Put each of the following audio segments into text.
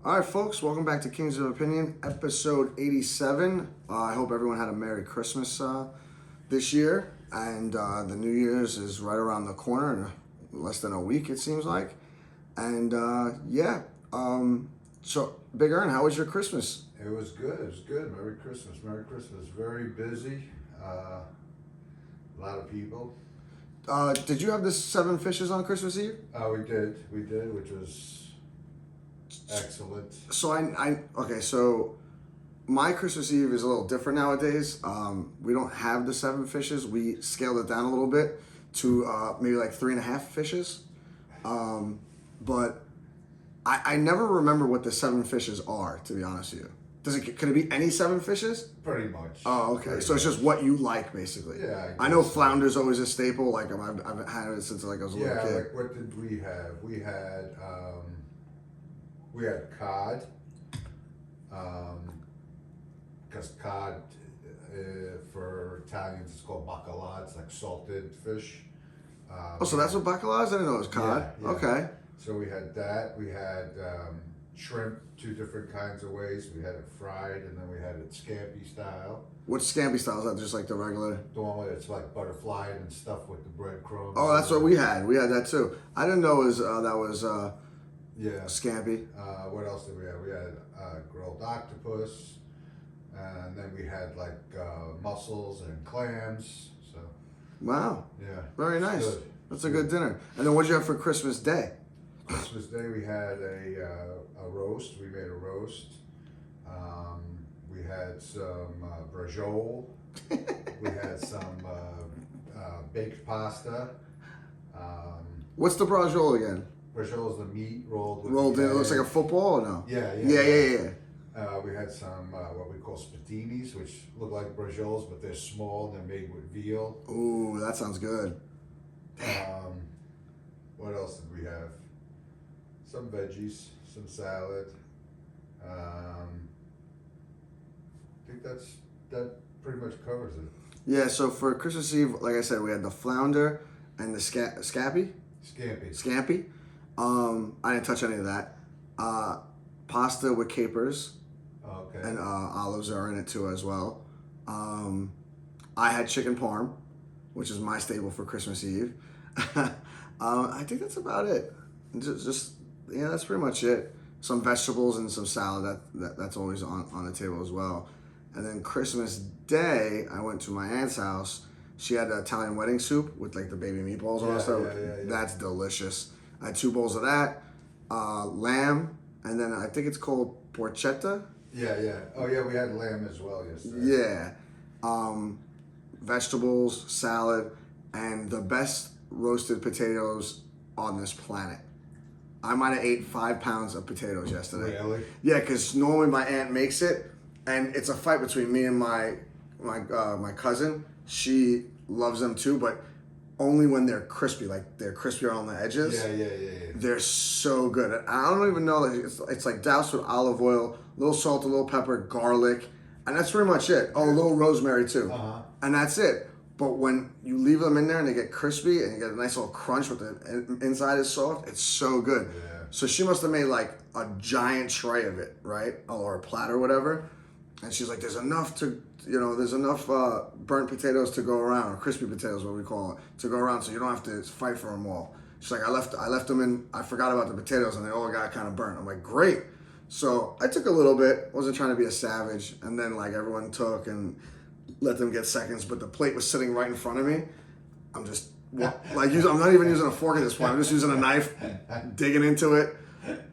All right, folks, welcome back to Kings of Opinion, episode 87. I hope everyone had a Merry Christmas this year, and the New Year's is right around the corner in less than a week, it seems like. And so Big Ern, how was your Christmas? It was good. It was good. Merry Christmas. Merry Christmas. Very busy. A lot of people. Did you have the 7 fishes on Christmas Eve? We did. We did, which was excellent. So so my Christmas Eve is a little different nowadays. We don't have the 7 fishes. We scaled it down a little bit to maybe like 3.5 fishes. But I never remember what the 7 fishes are, to be honest with you. Could it be any 7 fishes? Pretty much. Oh, okay. Pretty so it's much. just what you like, basically. Yeah. I know flounder's always a staple. Like I've had it since like I was a little kid. Like what did we have? We had cod. Because cod for Italians is called bacala. It's like salted fish. So that's what bacala is? I didn't know it was cod. Yeah. Okay. So we had that. We had shrimp 2 different kinds of ways. We had it fried, and then we had it scampi style. What's scampi style? Is that just like the regular? The one where it's like butterfly and stuff with the breadcrumbs. Oh, that's what we had. We had that too. I didn't know that was scampi. What else did we have? We had grilled octopus, and then we had like mussels and clams. So Wow. yeah, Very nice. good. That's a good dinner. And then what'd you have for Christmas Day? Christmas Day we had a roast. We made a roast. We had some brajol. We had some baked pasta. What's the brajol again? Brajol is the meat rolled with Rolled in. It egg. looks like a football or no? Yeah. We had some what we call spatinis, which look like brajols, but they're small. They're made with veal. Ooh, that sounds good. What else did we have? Some veggies, some salad. I think that pretty much covers it. Yeah, so for Christmas Eve, like I said, we had the flounder and the scampi. Scampi. I didn't touch any of that. Pasta with capers. Okay. And olives are in it too as well. I had chicken parm, which is my staple for Christmas Eve. I think that's about it. That's pretty much it. Some vegetables and some salad. That's always on the table as well. And then Christmas Day, I went to my aunt's house. She had the Italian wedding soup with like the baby meatballs and all that stuff. Yeah. That's delicious. I had 2 bowls of that, lamb, and then I think it's called porchetta. Yeah. Oh yeah, we had lamb as well yesterday. Yeah. Vegetables, salad, and the best roasted potatoes on this planet. I might have ate 5 pounds of potatoes yesterday. Really? Yeah, because normally my aunt makes it, and it's a fight between me and my cousin. She loves them too, but only when they're crispy, like they're crispier on the edges. Yeah. They're so good. I don't even know that it's like doused with olive oil, a little salt, a little pepper, garlic, and that's pretty much it. Oh, a little rosemary too, and that's it. But when you leave them in there and they get crispy and you get a nice little crunch with the inside is soft, it's so good. Yeah. So she must have made like a giant tray of it, right, or a platter, or whatever. And she's like, there's enough burnt potatoes to go around, or crispy potatoes, what we call it, to go around, so you don't have to fight for them all. She's like, I left them in, I forgot about the potatoes, and they all got kind of burnt. I'm like, great. So I took a little bit, wasn't trying to be a savage, and then like everyone took and let them get seconds, but the plate was sitting right in front of me. I'm just, I'm not even using a fork at this point, I'm just using a knife, digging into it,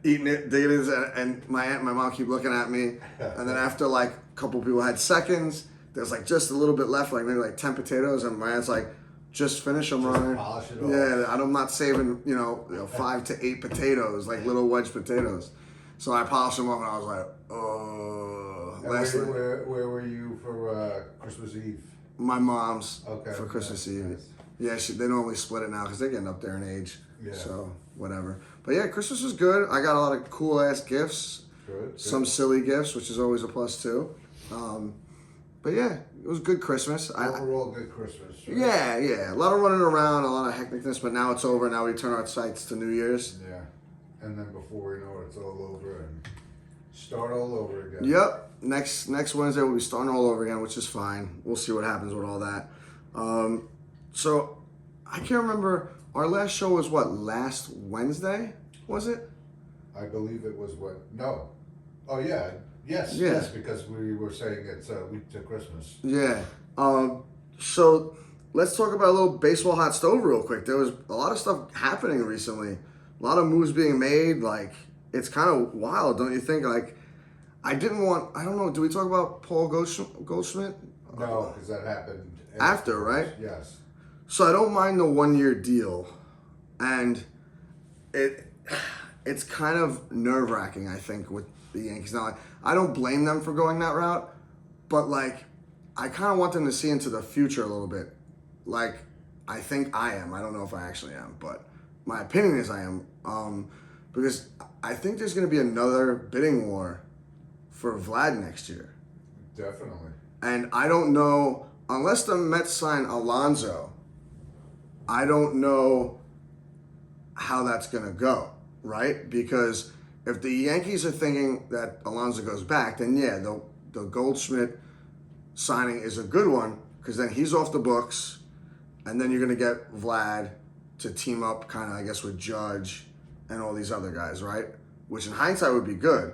eating it, digging into it, and my aunt and my mom keep looking at me, and then after like a couple people had seconds, there's like just a little bit left, like maybe like 10 potatoes, and my aunt's like, just finish them, Ryan. Polish it off. Yeah, I'm not saving, 5 to 8 potatoes, like little wedge potatoes. So I polished them off, and I was like, oh. Where were you for Christmas Eve? My mom's Okay. for Christmas Nice, Eve. nice. Yeah, they normally split it now because they're getting up there in age. Yeah. So whatever. But yeah, Christmas was good. I got a lot of cool ass gifts. Good. Some silly gifts, which is always a plus too. But yeah, it was a good Christmas. Overall, good Christmas. Right? Yeah. A lot of running around, a lot of hecticness, but now it's over. Now we turn our sights to New Year's. Yeah. And then before we know it, it's all over. And Start all over again. Yep. Next Wednesday we'll be starting all over again, which is fine. We'll see what happens with all that. So I can't remember. Our last show was what? Last Wednesday? Was it? I believe it was what? No. Oh yeah. Yes. Yeah. Yes. Because we were saying it's a week to Christmas. Yeah. So let's talk about a little baseball hot stove real quick. There was a lot of stuff happening recently. A lot of moves being made. Like, it's kind of wild, don't you think? Like, I don't know, do we talk about Paul Goldschmidt? No, because that happened After, right? Yes. So I don't mind the 1-year deal. And it's kind of nerve-wracking, I think, with the Yankees. Now, like, I don't blame them for going that route, but, like, I kind of want them to see into the future a little bit. Like, I think I am. I don't know if I actually am, but my opinion is I am. Because I think there's going to be another bidding war for Vlad next year. Definitely. And I don't know, unless the Mets sign Alonso, I don't know how that's going to go, right? Because if the Yankees are thinking that Alonso goes back, then yeah, the Goldschmidt signing is a good one, because then he's off the books, and then you're going to get Vlad to team up kind of, I guess, with Judge and all these other guys, right? Which in hindsight would be good.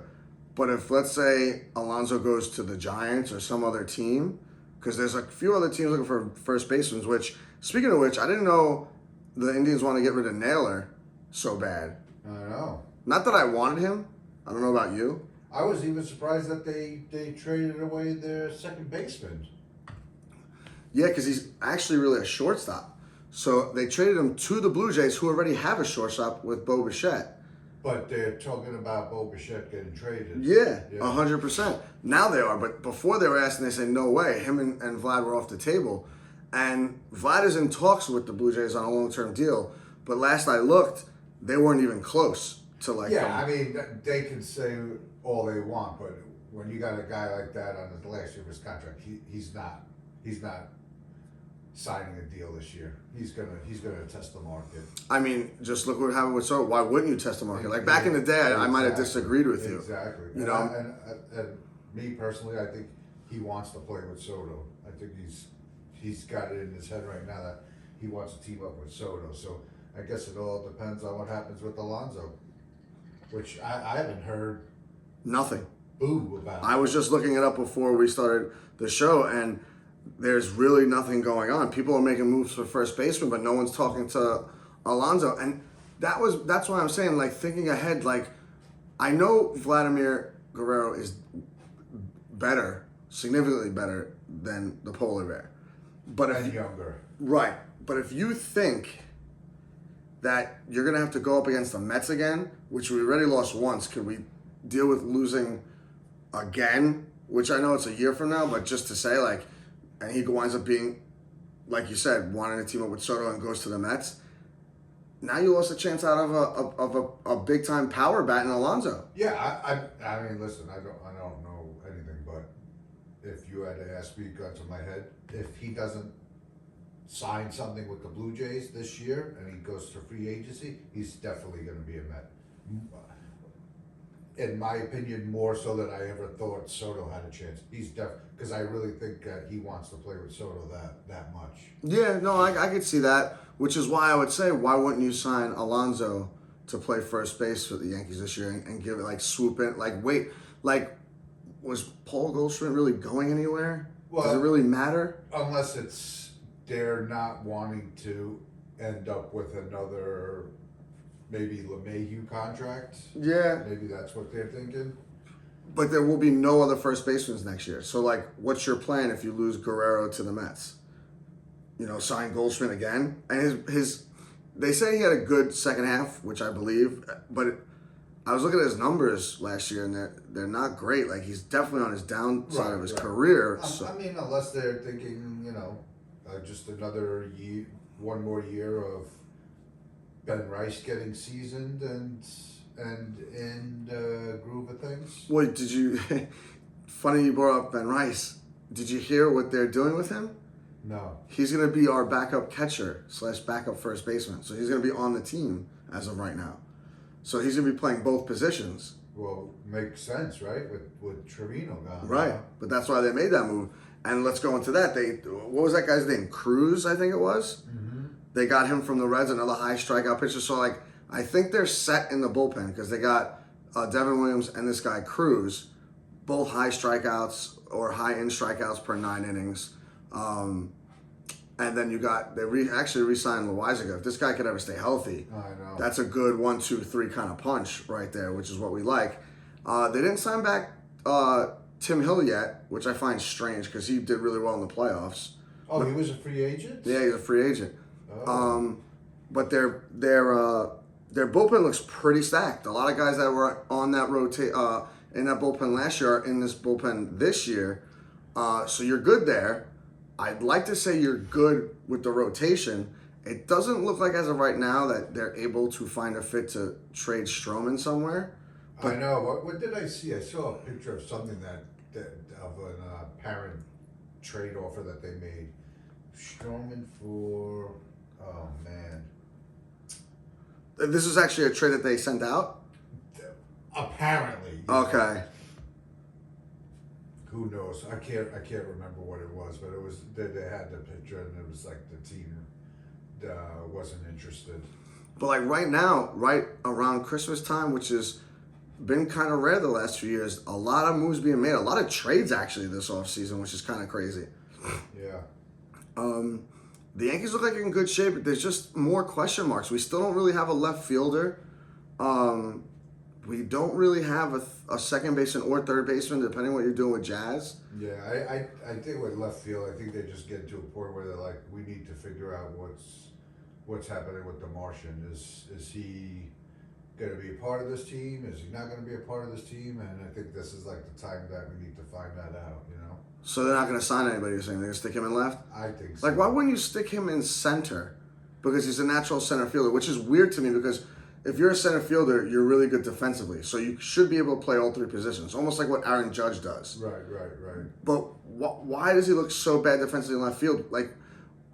But if, let's say, Alonso goes to the Giants or some other team, because there's a few other teams looking for first basemen, which, speaking of which, I didn't know the Indians want to get rid of Naylor so bad. I know. Not that I wanted him. I don't know about you. I was even surprised that they traded away their second baseman. Yeah, because he's actually really a shortstop. So they traded him to the Blue Jays, who already have a shortstop with Bo Bichette. But they're talking about Bo Bichette getting traded. Yeah, 100%. Now they are, but before they were asking, they said, no way. Him and Vlad were off the table. And Vlad is in talks with the Blue Jays on a long-term deal. But last I looked, they weren't even close to like... Yeah, I mean, they can say all they want, but when you got a guy like that on his last year of his contract, he's not signing a deal this year. He's gonna test the market. I mean, just look what happened with Soto. Why wouldn't you test the market? Like back in the day, I might have disagreed with you. Exactly. You know, and me personally, I think he wants to play with Soto. I think he's got it in his head right now that he wants to team up with Soto. So I guess it all depends on what happens with Alonso, which I haven't heard nothing. Boo about. I was just looking it up before we started the show, and there's really nothing going on. People are making moves for first baseman, but no one's talking to Alonso. And that's why I'm saying, like, thinking ahead, like, I know Vladimir Guerrero is better, significantly better than the polar bear. But and younger. Right. But if you think that you're going to have to go up against the Mets again, which we already lost once, could we deal with losing again? Which I know it's a year from now, but just to say, like, and he winds up being, like you said, wanting to team up with Soto and goes to the Mets. Now you lost a chance out of a big time power bat in Alonso. Yeah, I mean, listen, I don't know anything, but if you had to ask me, gun to my head, if he doesn't sign something with the Blue Jays this year and he goes to free agency, he's definitely going to be a Met. In my opinion, more so than I ever thought Soto had a chance. He's because I really think he wants to play with Soto that much. Yeah, no, I could see that, which is why I would say, why wouldn't you sign Alonso to play first base for the Yankees this year and give it, like, swoop in, like, wait, like, was Paul Goldschmidt really going anywhere? Well, does it really matter? Unless it's they're not wanting to end up with another maybe LeMahieu contract. Yeah. Maybe that's what they're thinking. But there will be no other first basemen next year. So, like, what's your plan if you lose Guerrero to the Mets? You know, sign Goldschmidt again? And they say he had a good second half, which I believe. But I was looking at his numbers last year, and they're not great. Like, he's definitely on his downside of his career. So. I mean, unless they're thinking, you know, just another year, one more year of Ben Rice getting seasoned and in the groove of things. Wait, did you? Funny you brought up Ben Rice. Did you hear what they're doing with him? No. He's going to be our backup catcher / backup first baseman. So he's going to be on the team as of right now. So he's going to be playing both positions. Well, makes sense, right? With Trevino gone. Right, but that's why they made that move. And let's go into that. What was that guy's name? Cruz, I think it was. Mm-hmm. They got him from the Reds, another high strikeout pitcher. So like, I think they're set in the bullpen because they got Devin Williams and this guy Cruz, both high strikeouts or high in strikeouts per 9 innings. And then you got actually re-signed Loizaga. If this guy could ever stay healthy, I know. that's a good 1, 2, 3 kind of punch right there, which is what we like. They didn't sign back Tim Hill yet, which I find strange because he did really well in the playoffs. Oh, he was a free agent? Yeah, he's a free agent. Oh. But their bullpen looks pretty stacked. A lot of guys that were on that in that bullpen last year are in this bullpen this year. So you're good there. I'd like to say you're good with the rotation. It doesn't look like as of right now that they're able to find a fit to trade Stroman somewhere. I know. What did I see? I saw a picture of something that of an apparent trade offer that they made. Stroman for, oh man. This is actually a trade that they sent out? Apparently. Okay. Who knows? I can't remember what it was, but it was they had the picture and it was like the team wasn't interested. But like right now, right around Christmas time, which has been kind of rare the last few years, a lot of moves being made, a lot of trades actually this offseason, which is kind of crazy. Yeah. The Yankees look like in good shape, but there's just more question marks. We still don't really have a left fielder. We don't really have a second baseman or third baseman, depending on what you're doing with Jazz. Yeah, I think with left field, I think they just get to a point where they're like, we need to figure out what's happening with the Martian. Is he going to be a part of this team? Is he not going to be a part of this team? And I think this is like the time that we need to find that out, you know? So they're not going to sign anybody, you're saying? They're going to stick him in left? I think so. Like, why wouldn't you stick him in center? Because he's a natural center fielder, which is weird to me because if you're a center fielder, you're really good defensively. So you should be able to play all 3 positions, almost like what Aaron Judge does. Right. But why does he look so bad defensively in left field? Like,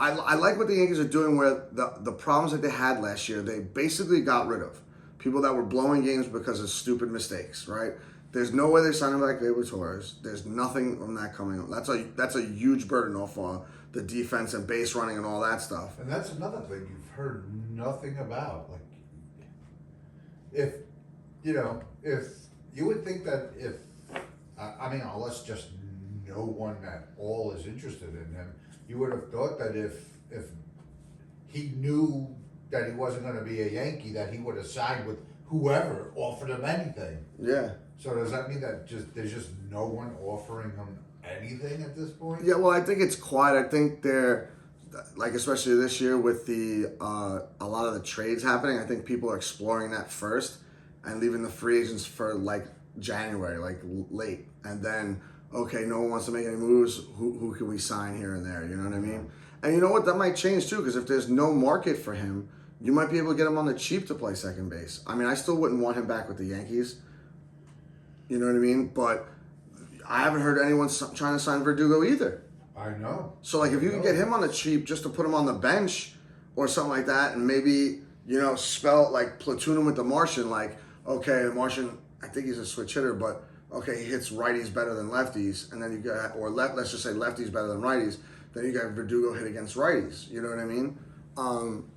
I like what the Yankees are doing where the problems that they had last year, they basically got rid of. People that were blowing games because of stupid mistakes, right? There's no way they're signing back Gleyber Torres. There's nothing from that coming up. That's a huge burden off the defense and base running and all that stuff. And that's another thing you've heard nothing about. Like, if you would think that unless just no one at all is interested in him, you would have thought that if he knew that he wasn't going to be a Yankee, that he would have signed with whoever offered him anything. Yeah. So does that mean that there's just no one offering him anything at this point? Yeah, well, I think it's quiet. I think they're, like, especially this year with a lot of the trades happening, I think people are exploring that first and leaving the free agents for, like, January, like, late. And then, okay, no one wants to make any moves. Who can we sign here and there? You know what I mean? And you know what? That might change, too, because if there's no market for him, you might be able to get him on the cheap to play second base. I mean, I still wouldn't want him back with the Yankees. You know what I mean? But I haven't heard anyone trying to sign Verdugo either. I know. So, like, if you can get him on the cheap just to put him on the bench or something like that and maybe, platoon him with the Martian, like, okay, the Martian, I think he's a switch hitter, but, okay, he hits righties better than lefties, and then you got, let's just say lefties better than righties, then you got Verdugo hit against righties. You know what I mean?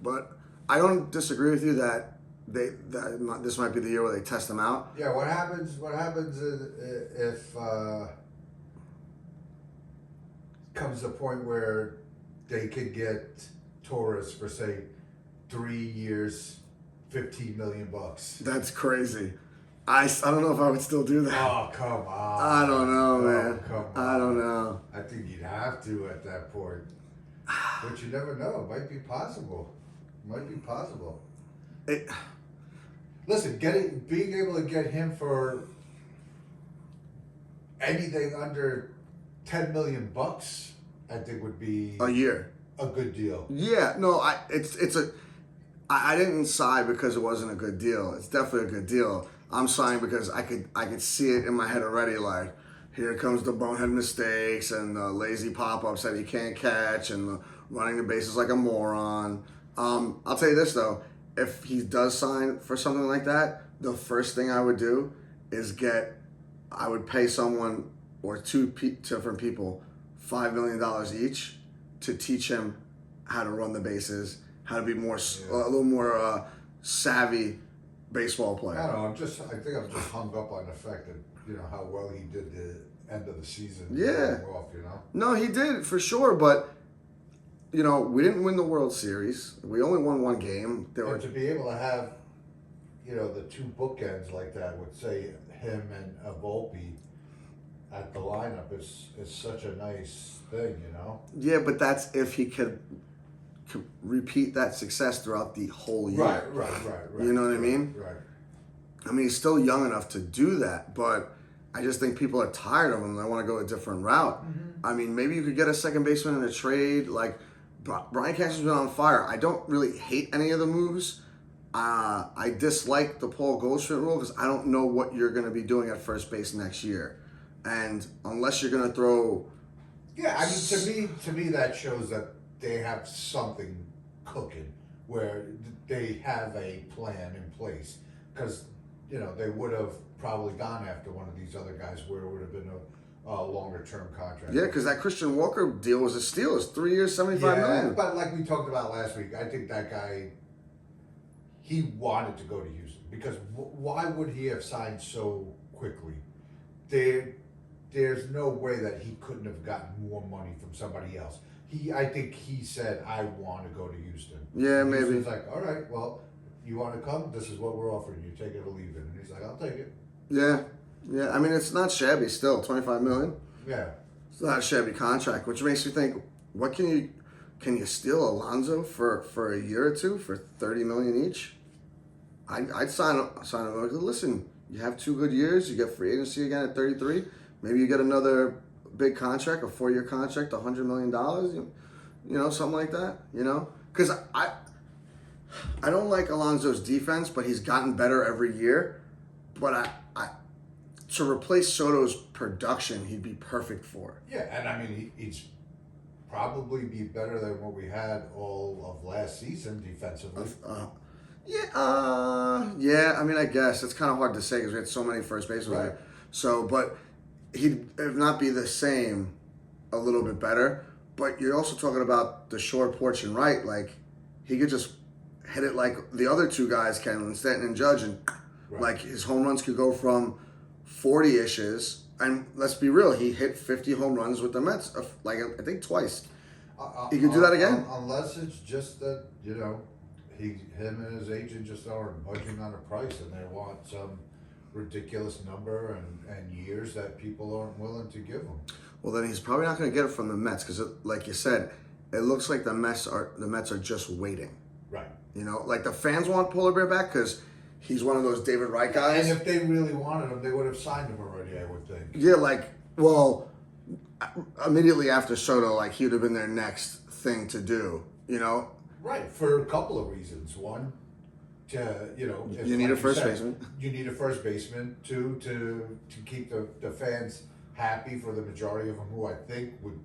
But I don't disagree with you that this might be the year where they test them out. Yeah, what happens if comes the point where they could get Torres for, say, 3 years, $15 million? That's crazy. I don't know if I would still do that. Oh, come on. I don't know, man. Come on. I don't know. I think you'd have to at that point. But you never know. It might be possible. Listen, being able to get him for anything under $10 million, I think would be a year, a good deal. Yeah, no, I didn't sigh because it wasn't a good deal. It's definitely a good deal. I'm sighing because I could see it in my head already. Like, here comes the bonehead mistakes and the lazy pop-ups that he can't catch and the running the bases like a moron. I'll tell you this though. If he does sign for something like that, the first thing I would do is I would pay someone or different people $5 million each to teach him how to run the bases, how to be a little more savvy baseball player. I don't know. I think I'm just hung up on the fact that how well he did the end of the season. Yeah. Off, No, he did for sure, but we didn't win the World Series. We only won one game. To be able to have the two bookends like that with say him and Volpe at the lineup is such a nice thing, Yeah, but that's if he could repeat that success throughout the whole year. Right. You know what I mean? Right. I mean, he's still young enough to do that, but I just think people are tired of him. They want to go a different route. Mm-hmm. I mean, maybe you could get a second baseman in a trade. Like, Brian Cashman's been on fire. I don't really hate any of the moves. I dislike the Paul Goldschmidt rule because I don't know what you're going to be doing at first base next year. And unless you're going to throw... Yeah, I mean, to me that shows that they have something cooking where they have a plan in place. Because, they would have probably gone after one of these other guys where it would have been a longer-term contract. Yeah, because that Christian Walker deal was a steal. It's 3 years, $75 million. But like we talked about last week, I think that guy, he wanted to go to Houston. Because why would he have signed so quickly? There's no way that he couldn't have gotten more money from somebody else. I think he said, I want to go to Houston. Yeah, and maybe. He's like, all right, well, you want to come? This is what we're offering you. Take it or leave it. And he's like, I'll take it. Yeah. I mean, it's not shabby still, $25 million. Yeah. It's not a shabby contract, which makes me think, what can you steal Alonso for a year or two for $30 million each? I'd sign him. Listen, you have 2 good years. You get free agency again at 33. Maybe you get another big contract, a 4-year contract, $100 million. Something like that. Because I don't like Alonso's defense, but he's gotten better every year. But to replace Soto's production, he'd be perfect for. Yeah, and I mean, he'd probably be better than what we had all of last season defensively. Yeah. I mean, I guess it's kind of hard to say because we had so many first basemen there. So, but he'd not be the same, a little bit better. But you're also talking about the short porch and right. Like, he could just hit it like the other two guys can, Stanton and Judge, and like his home runs could go from 40-ishes. And let's be real, he hit 50 home runs with the Mets, like I think twice. He could do that again. Unless it's just that, him and his agent just aren't budging on a price and they want some ridiculous number and years that people aren't willing to give him. Well, then he's probably not going to get it from the Mets because, like you said, it looks like the Mets are just waiting. Right. Like the fans want Polar Bear back because he's one of those David Wright guys. And if they really wanted him, they would have signed him already, I would think. Yeah, immediately after Soto, he would have been their next thing to do, Right, for a couple of reasons. One, you need a first baseman. You need a first baseman. Two, to keep the fans happy for the majority of them who I think would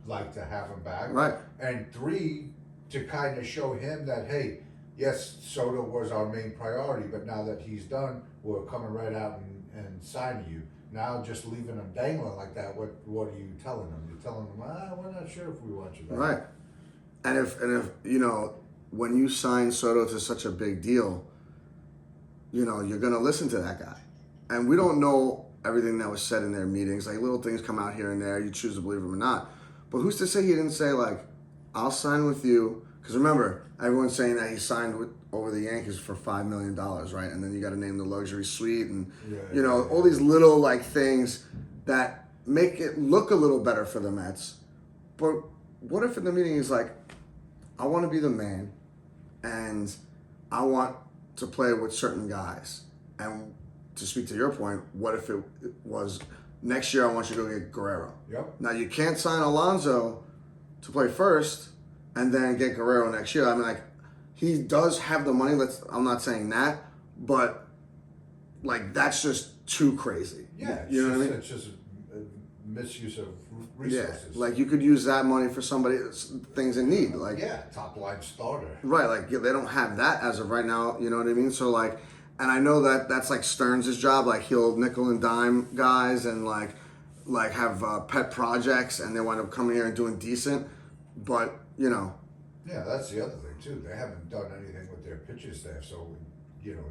like to have him back. Right. And 3, to kind of show him that, hey, yes, Soto was our main priority, but now that he's done, we're coming right out and signing you. Now just leaving him dangling like that, what are you telling him? You're telling him, we're not sure if we want you back. Right. And if when you sign Soto to such a big deal, you're going to listen to that guy. And we don't know everything that was said in their meetings. Like, little things come out here and there. You choose to believe them or not. But who's to say he didn't say, I'll sign with you. Because remember, everyone's saying that he signed over the Yankees for $5 million, right? And then you got to name the luxury suite and, all these little, things that make it look a little better for the Mets. But what if in the meeting he's like, I want to be the man, and I want to play with certain guys. And to speak to your point, what if it was next year I want you to go get Guerrero? Yep. Now you can't sign Alonso to play first and then get Guerrero next year. I mean, he does have the money. I'm not saying that, but that's just too crazy. Yeah, you know what I mean? It's just a misuse of resources. Yeah, you could use that money for things in need. Top line starter. Right, they don't have that as of right now, you know what I mean? So, And I know that that's like Stearns' job. Like he'll nickel and dime guys and like have pet projects, and they wind up coming here and doing decent. But you know, Yeah, that's the other thing too. They haven't done anything with their pitching staff, so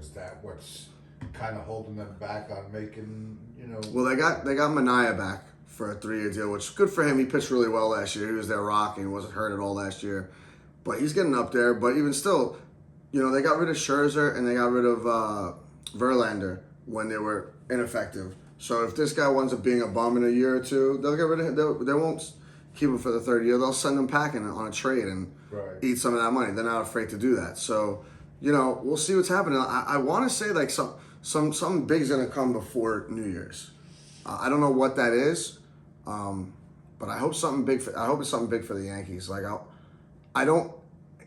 is that what's kind of holding them back on making well they got Mania back for a 3-year deal, which is good for him. He pitched really well last year. He was their rock, and he wasn't hurt at all last year. But he's getting up there. But even still, they got rid of Scherzer and they got rid of Verlander when they were ineffective. So if this guy winds up being a bum in a year or two, they'll get rid of him. They won't keep him for the third year. They'll send him packing on a trade and eat some of that money. They're not afraid to do that. So, we'll see what's happening. I want to say like something big's gonna come before New Year's. I don't know what that is, but I hope something big. I hope it's something big for the Yankees. Like I don't,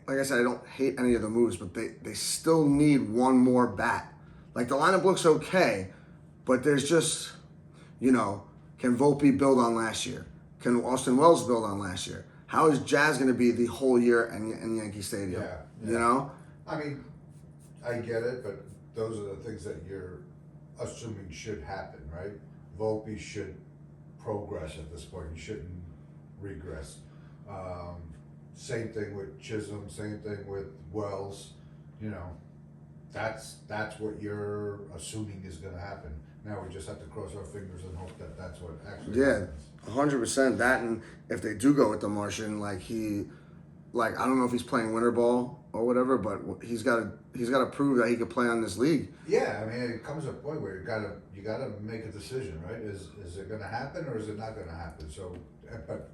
like I said, I don't hate any of the moves, but they still need one more bat. Like the lineup looks okay, but there's just, can Volpe build on last year? Can Austin Wells build on last year? How is Jazz going to be the whole year in Yankee Stadium? Yeah. I mean, I get it, but those are the things that you're assuming should happen, right? Volpe should progress at this point. He shouldn't regress. Same thing with Chisholm. Same thing with Wells. That's what you're assuming is going to happen. Now we just have to cross our fingers and hope that that's what actually happens. 100% that. And if they do go with the Martian, I don't know if he's playing winter ball or whatever, but he's got to prove that he could play on this league. Yeah, I mean, it comes to a point where you gotta make a decision, right? Is it going to happen or is it not going to happen? So, but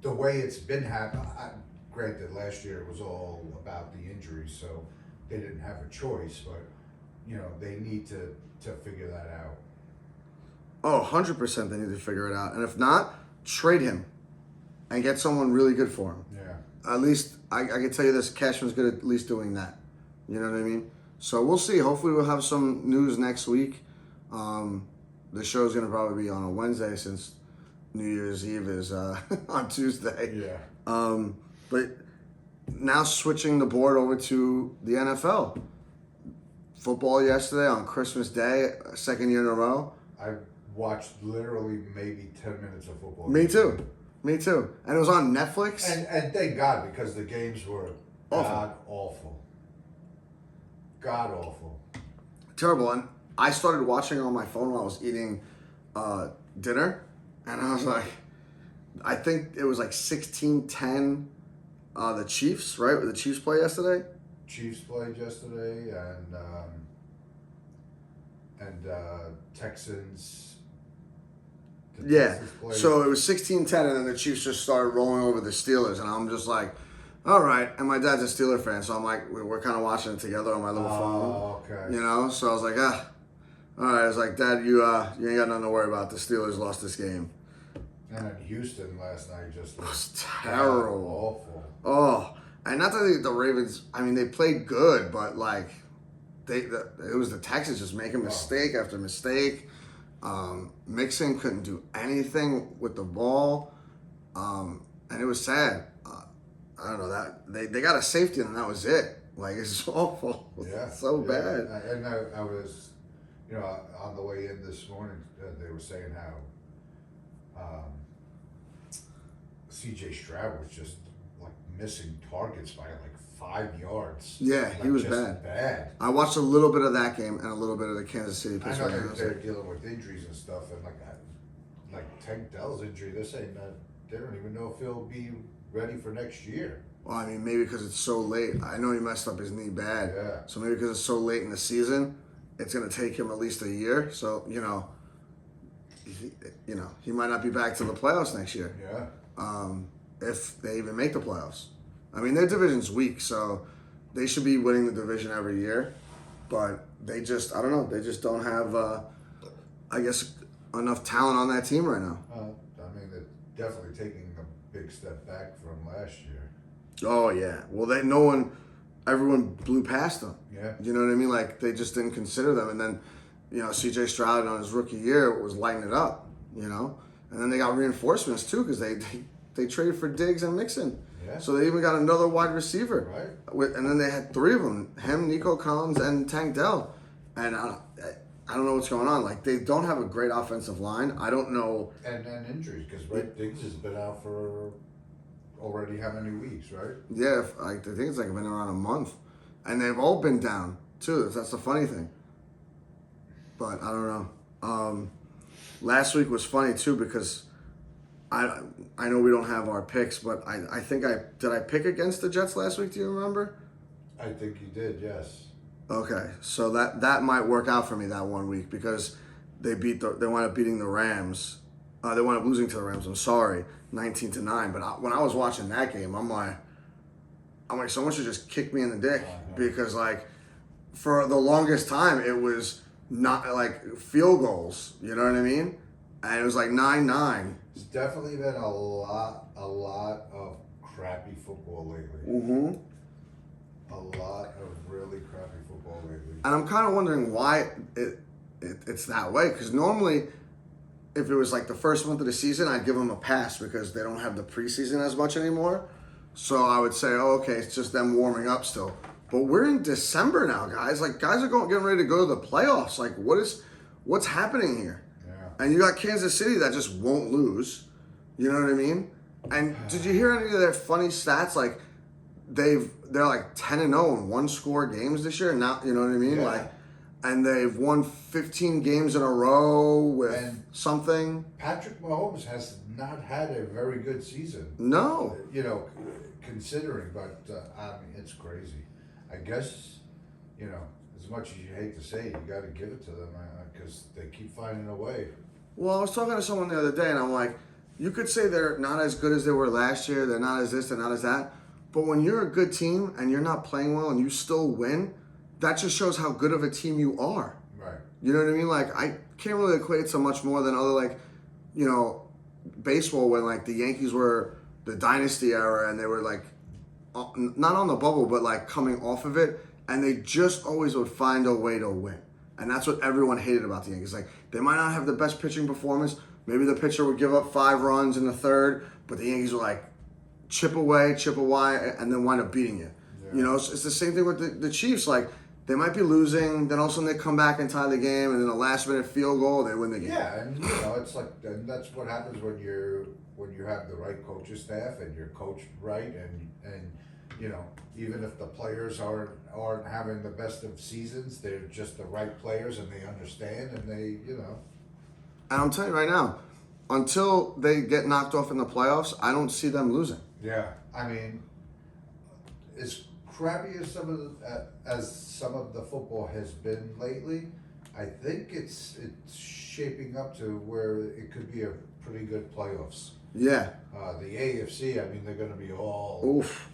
the way it's been happening, granted, last year it was all about the injuries, so they didn't have a choice, but they need to figure that out. Oh, 100% they need to figure it out. And if not, trade him and get someone really good for him. Yeah. At least, I can tell you this, Cashman's good at least doing that. You know what I mean? So we'll see. Hopefully we'll have some news next week. The show's going to probably be on a Wednesday since New Year's Eve is on Tuesday. Yeah. But now switching the board over to the NFL. Football yesterday on Christmas Day, second year in a row. I watched literally maybe 10 minutes of football. Me too. And it was on Netflix. And thank God, because the games were awful. God awful. Terrible. And I started watching on my phone while I was eating dinner. And I was like, I think it was like 16-10 the Chiefs, right? The Chiefs play yesterday? Chiefs played yesterday, and Texans. Texans played. So it was 16-10, and then the Chiefs just started rolling over the Steelers, and I'm just like, all right. And my dad's a Steeler fan, so I'm like, we're kind of watching it together on my little phone. Oh, okay. So I was like, all right. I was like, Dad, you ain't got nothing to worry about. The Steelers lost this game. And in Houston last night just was terrible. Awful. Oh, and not that the Ravens, I mean, they played good, but it was the Texans just making mistake after mistake. Mixon couldn't do anything with the ball, and it was sad. I don't know that they got a safety and that was it. It's awful. Yeah, so bad. And I was, on the way in this morning, they were saying how C.J. Stroud was just missing targets by 5 yards. Yeah, he was just bad. I watched a little bit of that game and a little bit of the Kansas City Pittsburgh. I know they're dealing with injuries and stuff, and Tank Dell's injury, they're saying that they don't even know if he'll be ready for next year. Well, I mean, maybe because it's so late. I know he messed up his knee bad. Yeah. So maybe because it's so late in the season, it's going to take him at least a year. So, he might not be back to the playoffs next year. Yeah. If they even make the playoffs. I mean, their division's weak, so they should be winning the division every year. But they just, I don't know, they just don't have, enough talent on that team right now. I mean, they're definitely taking a big step back from last year. Oh, yeah. Well, everyone blew past them. Yeah. You know what I mean? They just didn't consider them. And then, C.J. Stroud on his rookie year was lighting it up, And then they got reinforcements, too, because they traded for Diggs and Mixon. Yeah. So they even got another wide receiver. Right. And then they had 3 of them, him, Nico Collins, and Tank Dell. and I don't know what's going on. Like, they don't have a great offensive line. I don't know. And injuries, because Diggs has been out for already how many weeks, right? Yeah, I think it's like been around a month, and they've all been down too. That's the funny thing. But I don't know. Last week was funny too because I know we don't have our picks, but I think did I pick against the Jets last week? Do you remember? I think you did, yes. Okay, so that might work out for me that 1 week because they wound up beating the Rams. They wound up losing to the Rams. I'm sorry, 19-9. But when I was watching that game, I'm like, someone should just kick me in the dick because like for the longest time it was not like field goals. You know what I mean? And it was like 9-9. There's definitely been a lot of crappy football lately. Mm-hmm. A lot of really crappy football lately. And I'm kind of wondering why it's that way. Because normally, if it was like the first month of the season, I'd give them a pass because they don't have the preseason as much anymore. So I would say, oh, okay, it's just them warming up still. But we're in December now, guys. Like, guys are getting ready to go to the playoffs. Like, what's happening here? Yeah. And you got Kansas City that just won't lose. You know what I mean? And did you hear any of their funny stats? Like, they're like 10-0 in one-score games this year. Now, you know what I mean? Yeah. Like, and they've won 15 games in a row with something. Patrick Mahomes has not had a very good season. No. You know, considering, but I mean, it's crazy. I guess, you know, as much as you hate to say it, you got to give it to them because they keep finding a way. Well, I was talking to someone the other day, and I'm like, you could say they're not as good as they were last year. They're not as this, they're not as that. But when you're a good team and you're not playing well and you still win, that just shows how good of a team you are. Right. You know what I mean? Like, I can't really equate it to much more than other, like, you know, baseball when, like, the Yankees were the dynasty era and they were, like, not on the bubble, but, like, coming off of it. And they just always would find a way to win. And that's what everyone hated about the Yankees. Like, they might not have the best pitching performance. Maybe the pitcher would give up 5 runs in the third, but the Yankees were, like, chip away, and then wind up beating you. Yeah. You know, it's the same thing with the Chiefs. Like, they might be losing, then all of a sudden they come back and tie the game, and then a last-minute field goal, they win the game. Yeah, and you know, it's like, and that's what happens when you have the right coaching staff and you're coached right, and you know, even if the players aren't having the best of seasons, they're just the right players and they understand and they, you know. And I'm telling you right now, until they get knocked off in the playoffs, I don't see them losing. Yeah, I mean, as crappy as some of the football has been lately, I think it's shaping up to where it could be a pretty good playoffs. Yeah. The AFC, I mean, they're going to be all. Oof.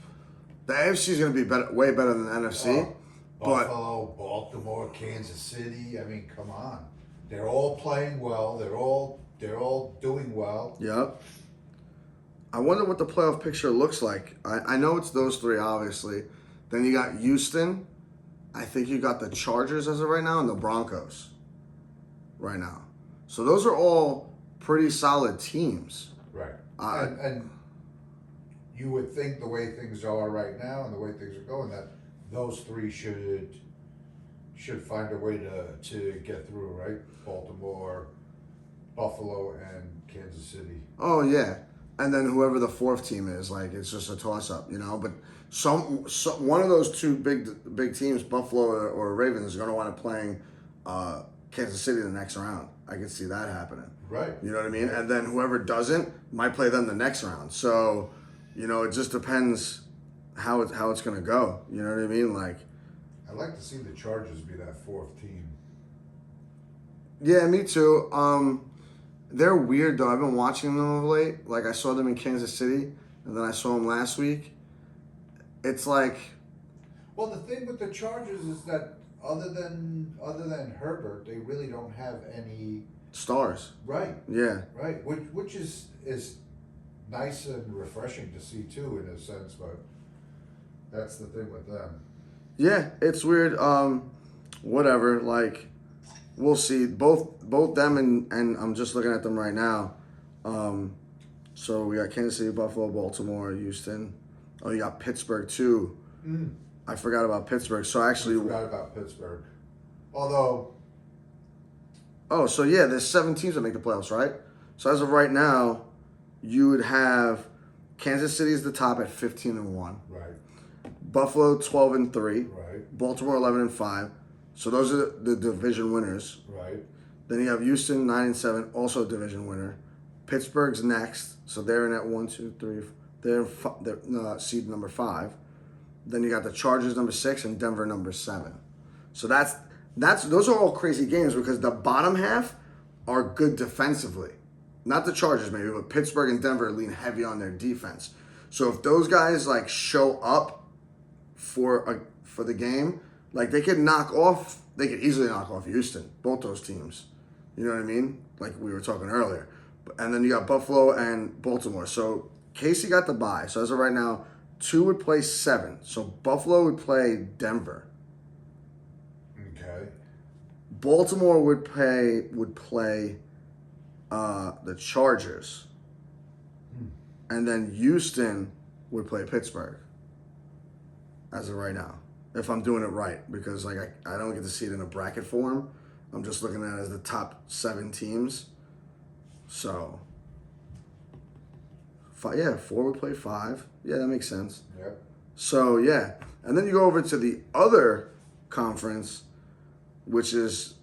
The AFC is going to be way better than the NFC. Buffalo, Baltimore, Kansas City. I mean, come on. They're all playing well. They're all doing well. Yep. I wonder what the playoff picture looks like. I know it's those three, obviously. Then you got Houston. I think you got the Chargers as of right now and the Broncos right now. So those are all pretty solid teams. Right. And you would think the way things are right now and the way things are going that those three should find a way to get through, right? Baltimore, Buffalo, and Kansas City. Oh, yeah. And then whoever the fourth team is, like, it's just a toss-up, you know? But one of those two big teams, Buffalo or Ravens, is going to wind up playing Kansas City the next round. I can see that happening. Right. You know what I mean? And then whoever doesn't might play them the next round. So, you know, it just depends how it's going to go. You know what I mean? Like, I'd like to see the Chargers be that fourth team. Yeah, me too. They're weird, though. I've been watching them of late. Like, I saw them in Kansas City, and then I saw them last week. It's like... Well, the thing with the Chargers is that other than Herbert, they really don't have any... Stars. Right. Yeah. Right. Which is nice and refreshing to see, too, in a sense, but that's the thing with them. Yeah, it's weird. Whatever, like... We'll see. Both them and I'm just looking at them right now. So we got Kansas City, Buffalo, Baltimore, Houston. Oh, you got Pittsburgh too. I forgot about Pittsburgh. So actually, I forgot about Pittsburgh. Although, Oh, so yeah, there's 7 teams that make the playoffs, right? So as of right now, you would have Kansas City is the top at 15-1, right, Buffalo 12-3, right, Baltimore 11-5. So those are the division winners. right, Then you have Houston 9-7, also division winner. Pittsburgh's next, so they're in at 1, 2, 3. They're seed number 5. Then you got the Chargers number 6 and Denver number 7. So that's those are all crazy games because the bottom half are good defensively. Not the Chargers maybe, but Pittsburgh and Denver lean heavy on their defense. So if those guys like show up for the game, like they could easily knock off Houston, both those teams. You know what I mean? Like we were talking earlier. And then you got Buffalo and Baltimore. So Casey got the bye. So as of right now, 2 would play 7. So Buffalo would play Denver. okay, Baltimore would play the Chargers. And then Houston would play Pittsburgh. As of right now. If I'm doing it right. Because like I don't get to see it in a bracket form. I'm just looking at it as the top 7 teams. So 4 would play 5. Yeah, that makes sense. yep, So yeah, and then you go over to the other conference, which is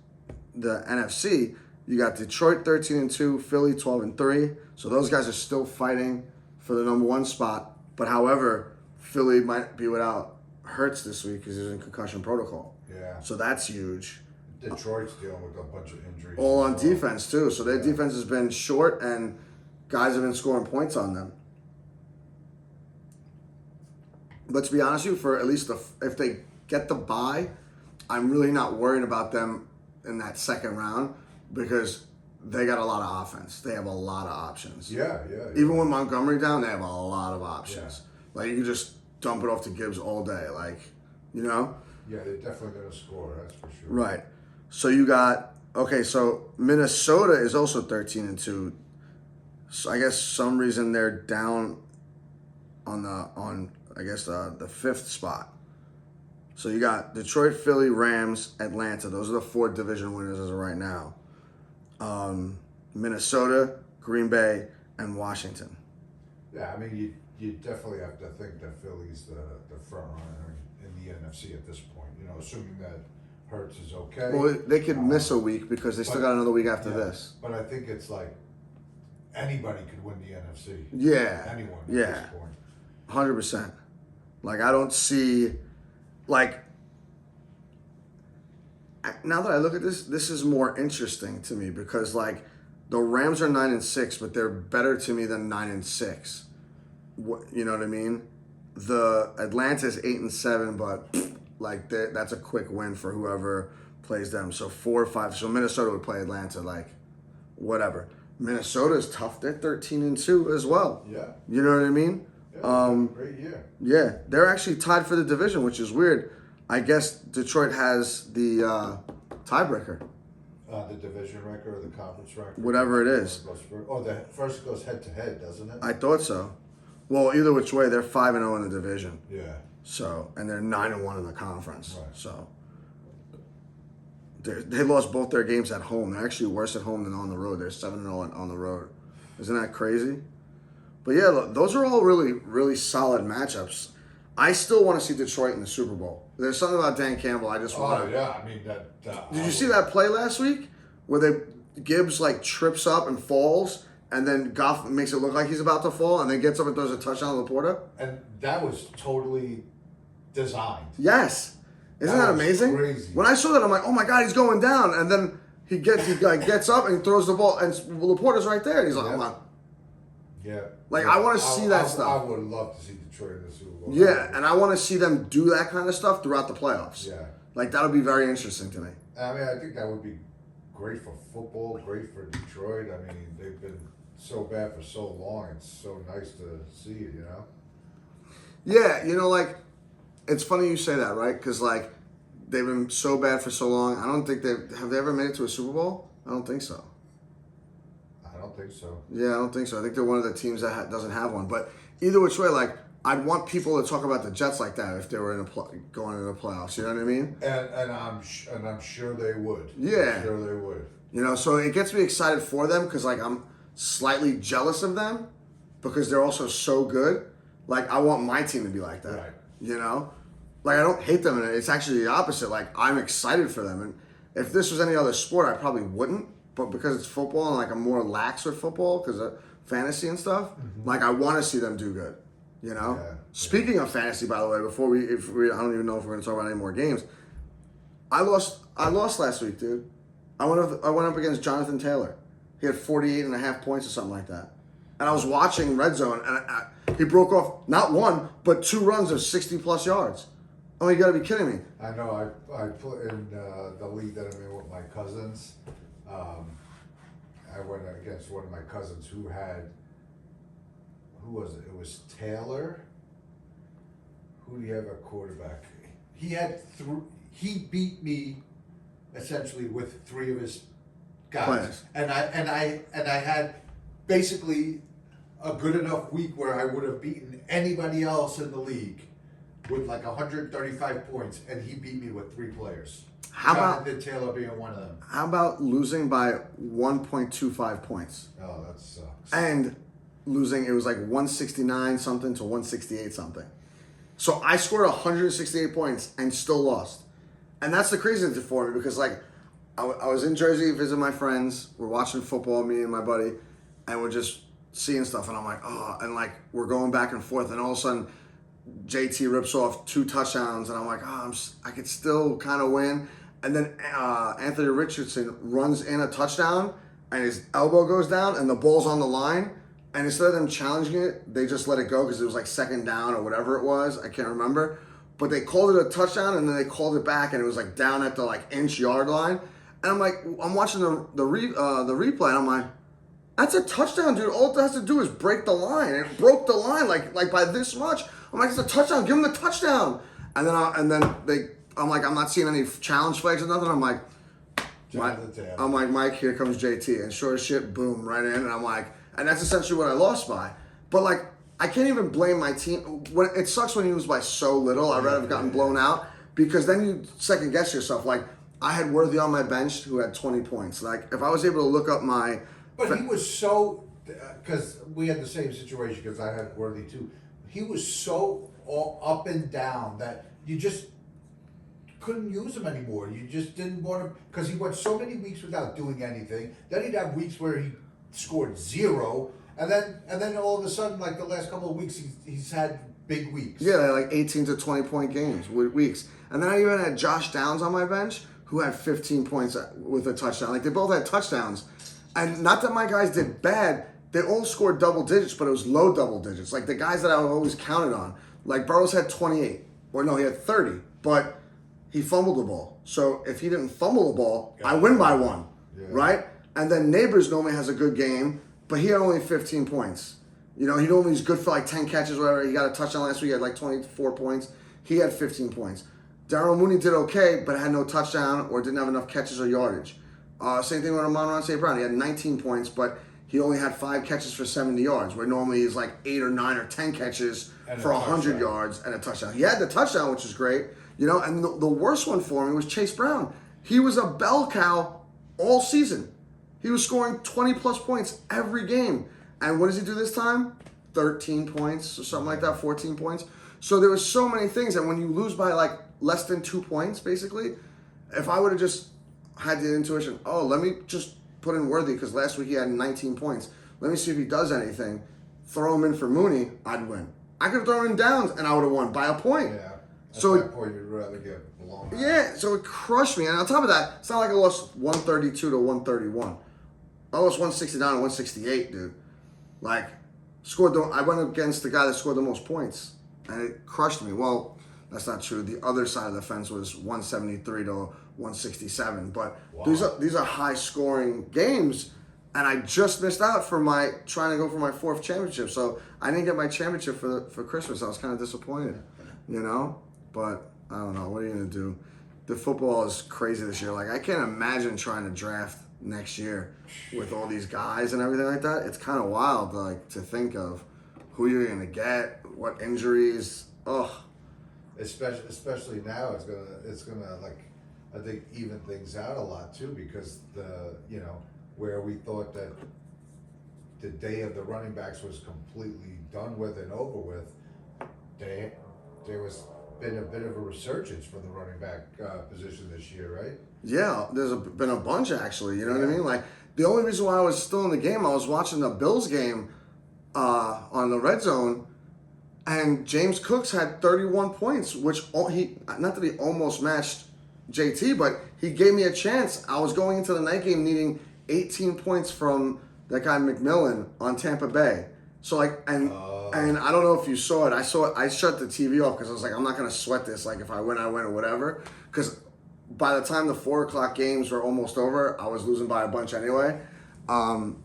the NFC. You got Detroit 13-2, Philly 12-3. So those guys are still fighting for the number 1 spot. But however, Philly might be without Hurts this week because he's in concussion protocol. yeah. So that's huge. Detroit's dealing with a bunch of injuries. All on as well. defense too. So their defense has been short and guys have been scoring points on them. But to be honest with you, for at least if they get the bye, I'm really not worried about them in that second round because they got a lot of offense. They have a lot of options. Yeah. Even with Montgomery down, they have a lot of options. Like you can just dump it off to Gibbs all day. Like, you know? Yeah, they're definitely going to score, that's for sure. Right. So you got so Minnesota is also 13-2. So I guess some reason they're down on the 5th spot. So you got Detroit, Philly, Rams, Atlanta. Those are the 4 division winners as of right now. Minnesota, Green Bay, and Washington. Yeah, I mean, you definitely have to think that Philly's the front runner in the NFC at this point. You know, assuming that Hurts is okay. Well, they could miss a week because they still got another week after this. But I think it's like anybody could win the NFC. Yeah. Anyone at Yeah. this point. 100%. Like, I don't see, like, now that I look at this is more interesting to me because, like, the Rams are 9-6, but they're better to me than 9-6. You know what I mean? The Atlanta's 8-7, but like that's a quick win for whoever plays them. So 4 or 5. So Minnesota would play Atlanta, like whatever. Minnesota's tough. They're 13-2 as well. Yeah. You know what I mean? Yeah, great year. Yeah, they're actually tied for the division, which is weird. I guess Detroit has the tiebreaker. The division record or the conference record? Whatever it is. The first goes head to head, doesn't it? I thought so. Well, either which way, they're 5-0 in the division. Yeah. So, and they're 9-1 in the conference. Right. So, they lost both their games at home. They're actually worse at home than on the road. They're 7-0 on the road. Isn't that crazy? But yeah, look, those are all really, really solid matchups. I still want to see Detroit in the Super Bowl. There's something about Dan Campbell I just want. Oh yeah, I mean that. Did you see that play last week where Gibbs like trips up and falls, and then Goff makes it look like he's about to fall, and then gets up and throws a touchdown to Laporta? And that was totally designed. Yes. Isn't that was amazing? crazy. When I saw that, I'm like, oh my God, he's going down, and then he gets up and throws the ball, and Laporta's right there, and he's like, hold on. Yeah. Like, I want to see that stuff. I would love to see Detroit in the Super Bowl. Yeah, and I want to see them do that kind of stuff throughout the playoffs. Yeah. Like, that'll be very interesting to me. I mean, I think that would be great for football, great for Detroit. I mean, they've been so bad for so long. It's so nice to see it, you know? Yeah, you know, like, it's funny you say that, right? Because, like, they've been so bad for so long. I don't think have they ever made it to a Super Bowl? I don't think so. I don't think so. Yeah, I don't think so. I think they're one of the teams that doesn't have one. But either which way, like, I'd want people to talk about the Jets like that if they were going into the playoffs. You know what I mean? And I'm sure they would. Yeah. I'm sure they would. You know, so it gets me excited for them because like I'm slightly jealous of them because they're also so good. Like I want my team to be like that. Right. You know, like I don't hate them, and it's actually the opposite. Like I'm excited for them, and if this was any other sport, I probably wouldn't. But because it's football and like I'm more lax with football because of fantasy and stuff, like I want to see them do good. You know. Yeah. Speaking of fantasy, by the way, before we I don't even know if we're going to talk about any more games. I lost last week, dude. I went up against Jonathan Taylor. He had 48.5 points or something like that. And I was watching Red Zone, and he broke off not one, but 2 runs of 60-plus yards. Oh, you got to be kidding me. I know. I put in the league that I'm in with my cousins. I went against one of my cousins who was it? It was Taylor. Who do you have at quarterback? He had he beat me essentially with 3 of his guys. Players. And I had basically a good enough week where I would have beaten anybody else in the league with like 135 points, and he beat me with 3 players. Jonathan Taylor being one of them. How about losing by 1.25 points? Oh, that sucks. And losing, it was like 169 something to 168 something. So I scored 168 points and still lost. And that's the craziest for me because like I was in Jersey visiting my friends. We're watching football, me and my buddy, and we're just seeing stuff. And I'm like, oh, and like we're going back and forth. And all of a sudden, JT rips off 2 touchdowns. And I'm like, oh, I could still kind of win. And then Anthony Richardson runs in a touchdown and his elbow goes down and the ball's on the line. And instead of them challenging it, they just let it go because it was like 2nd down or whatever it was. I can't remember. But they called it a touchdown and then they called it back and it was like down at the like inch yard line. And I'm like, I'm watching the replay and I'm like, that's a touchdown, dude. All it has to do is break the line. It broke the line like by this much. I'm like, it's a touchdown. Give him the touchdown. And then I'm like, I'm not seeing any challenge flags or nothing. I'm like, Mike, here comes JT. And sure as shit, boom, right in. And I'm like, and that's essentially what I lost by. But like, I can't even blame my team. It sucks when you lose by so little. I'd rather have gotten blown out because then you second guess yourself. Like, I had Worthy on my bench who had 20 points. Like, if I was able to look up my... But he was so... Because we had the same situation because I had Worthy too. He was so all up and down that you just couldn't use him anymore. You just didn't want him... Because he went so many weeks without doing anything. Then he'd have weeks where he scored 0. And then all of a sudden, like the last couple of weeks, he's had big weeks. Yeah, like 18 to 20 point games, weeks. And then I even had Josh Downs on my bench who had 15 points with a touchdown. Like they both had touchdowns. And not that my guys did bad, they all scored double digits, but it was low double digits. Like the guys that I always counted on. Like Burrows had 28. Or no, he had 30. But he fumbled the ball. So if he didn't fumble the ball, I win by 1. Yeah. Right? And then Neighbors normally has a good game. But he had only 15 points. You know, he normally is good for like 10 catches or whatever. He got a touchdown last week. He had like 24 points. He had 15 points. Darryl Mooney did okay, but had no touchdown or didn't have enough catches or yardage. Same thing with Amon-Ra St. Brown. He had 19 points, but he only had 5 catches for 70 yards, where normally he's like 8 or 9 or 10 catches for 100 yards and a touchdown. He had the touchdown, which is great. You know, and the worst one for me was Chase Brown. He was a bell cow all season. He was scoring 20-plus points every game. And what does he do this time? 13 points or something like that, 14 points. So there was so many things. And when you lose by like less than 2 points, basically, if I would have just had the intuition, let me just put in Worthy because last week he had 19 points. Let me see if he does anything. Throw him in for Mooney, I'd win. I could have thrown in Downs and I would have won by a point. Yeah. At so that point, you'd rather get blown out. Yeah, so it crushed me. And on top of that, it's not like I lost 132 to 131. I lost 169 to 168, dude. Like, I went against the guy that scored the most points, and it crushed me. Well, that's not true. The other side of the fence was 173 to 167. But wow. These are high-scoring games, and I just missed out for trying to go for my 4th championship. So I didn't get my championship for Christmas. I was kind of disappointed, you know? But I don't know. What are you going to do? The football is crazy this year. Like, I can't imagine trying to draft next year with all these guys and everything like that. It's kind of wild, like, to think of who you're going to get, what injuries. Oh, Especially now, it's gonna like, I think, even things out a lot too, because where we thought that the day of the running backs was completely done with and over with, there was been a bit of a resurgence for the running back position this year, right? yeah, been a bunch actually. You know what I mean? Like the only reason why I was still in the game, I was watching the Bills game on the red zone. And James Cooks had 31 points, which he not that he almost matched JT, but he gave me a chance. I was going into the night game needing 18 points from that guy McMillan on Tampa Bay. So and I don't know if you saw it. I saw it. I shut the TV off because I was like, I'm not gonna sweat this. Like if I win, I win or whatever. Because by the time the 4:00 games were almost over, I was losing by a bunch anyway. And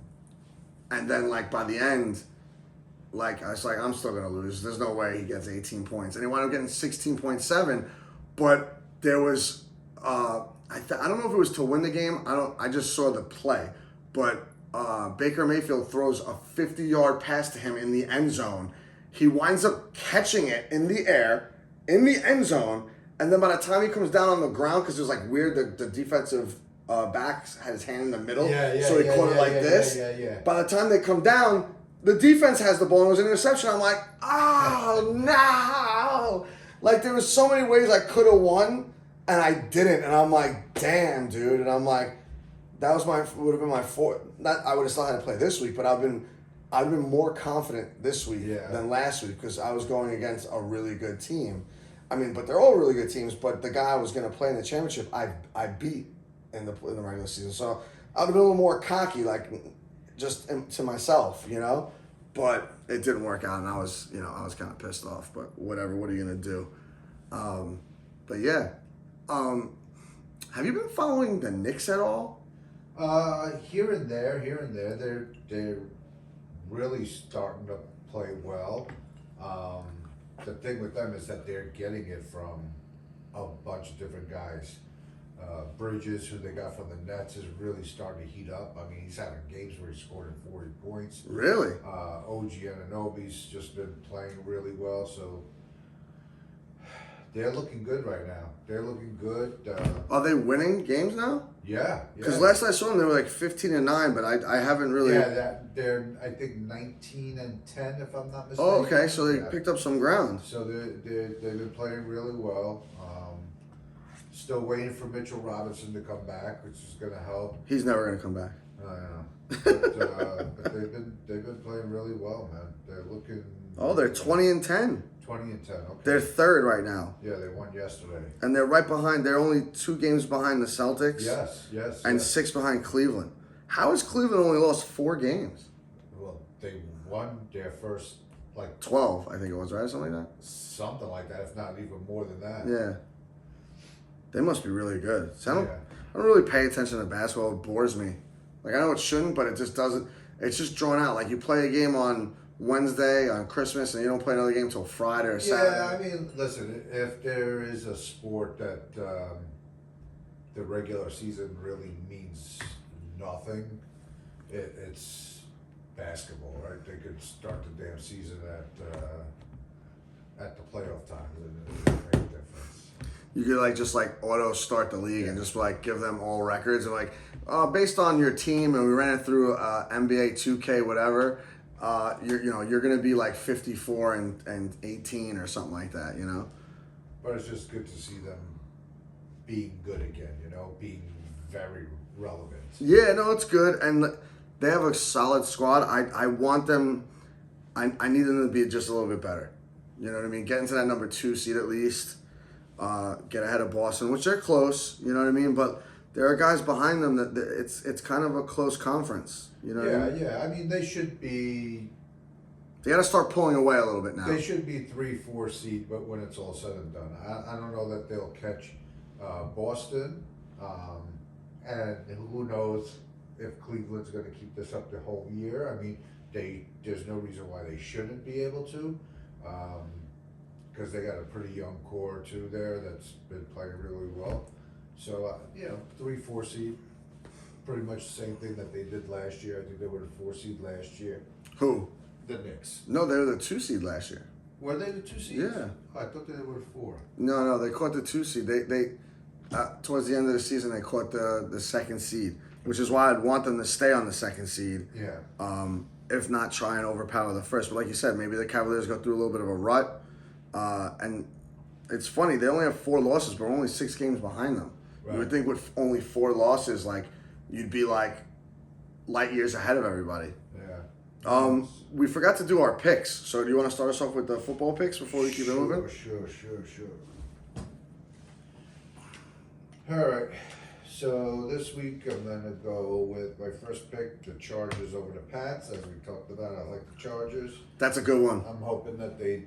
then like by the end. Like, I was like, I'm still going to lose. There's no way he gets 18 points. And he wound up getting 16.7. But there was, I don't know if it was to win the game. I just saw the play. But Baker Mayfield throws a 50-yard pass to him in the end zone. He winds up catching it in the air, in the end zone. And then by the time he comes down on the ground, because it was like weird, the defensive back had his hand in the middle. So he caught it like this. By the time they come down, the defense has the ball and it was an interception. I'm like, oh, no. Like, there was so many ways I could have won, and I didn't. And I'm like, damn, dude. And I'm like, that would have been my fourth. Not, I would have still had to play this week, but I've been more confident this week than last week because I was going against a really good team. I mean, but they're all really good teams, but the guy I was going to play in the championship, I beat in the regular season. So I would have been a little more cocky, like, just to myself, but it didn't work out, and I was kind of pissed off. But whatever, what are you gonna do? But yeah, have you been following the Knicks at all? Here and there, they're really starting to play well. The thing with them is that they're getting it from a bunch of different guys. Bridges, who they got from the Nets, is really starting to heat up. I mean, he's having games where he's scoring 40 points. Really? OG Anunoby's just been playing really well, so they're looking good right now. They're looking good. Are they winning games now? Yeah. Because last I saw them, they were like 15-9, but I haven't really. Yeah, they're I think 19-10, if I'm not mistaken. Oh, okay. So they picked up some ground. So they've been playing really well. Still waiting for Mitchell Robinson to come back, which is going to help. He's never going to come back. I know, but they've been playing really well, man. They're looking. Oh, they're 20-10. 20-10. Okay. They're third right now. Yeah, they won yesterday. And they're right behind. They're only 2 games behind the Celtics. Yes. And 6 behind Cleveland. How has Cleveland only lost 4 games? Well, they won their first 12, I think it was, right? Something like that. Something like that, if not even more than that. Yeah. They must be really good. So I don't really pay attention to basketball. It bores me. Like, I know it shouldn't, but it just doesn't. It's just drawn out. Like, you play a game on Wednesday, on Christmas, and you don't play another game until Friday or Saturday. Yeah, I mean, listen, if there is a sport that the regular season really means nothing, it's basketball, right? They could start the damn season at the playoff time. It doesn't make a difference. You could just auto start the league and just give them all records and based on your team, and we ran it through NBA 2K whatever. You're gonna be 54 and 18 or something like that. But it's just good to see them being good again. Being very relevant. Yeah, no, it's good, and they have a solid squad. I want them. I need them to be just a little bit better. You know what I mean? Get into that number 2 seed at least. Get ahead of Boston, which they're close, you know what I mean? But there are guys behind them that it's kind of a close conference, you know what I mean? Yeah. I mean, they should be. They got to start pulling away a little bit now. They should be 3-4 seed, but when it's all said and done, I don't know that they'll catch Boston, and who knows if Cleveland's going to keep this up the whole year. I mean, there's no reason why they shouldn't be able to. Because they got a pretty young core too there that's been playing really well. So 3-4 seed, pretty much the same thing that they did last year. I think they were the 4 seed last year. Who? The Knicks. No, they were the 2 seed last year. Were they the 2 seeds? Yeah. Oh, I thought they were 4. No, they caught the 2 seed. They towards the end of the season they caught the second seed, which is why I'd want them to stay on the second seed. Yeah. If not try and overpower the first. But like you said, maybe the Cavaliers go through a little bit of a rut. And it's funny, they only have 4 losses, but we're only 6 games behind them. Right. You would think with only 4 losses, like you'd be like light years ahead of everybody. Yeah. We forgot to do our picks. So do you want to start us off with the football picks before we keep it moving? Sure. All right. So this week I'm gonna go with my first pick, the Chargers over the Pats. As we talked about, I like the Chargers. That's a good one. I'm hoping that they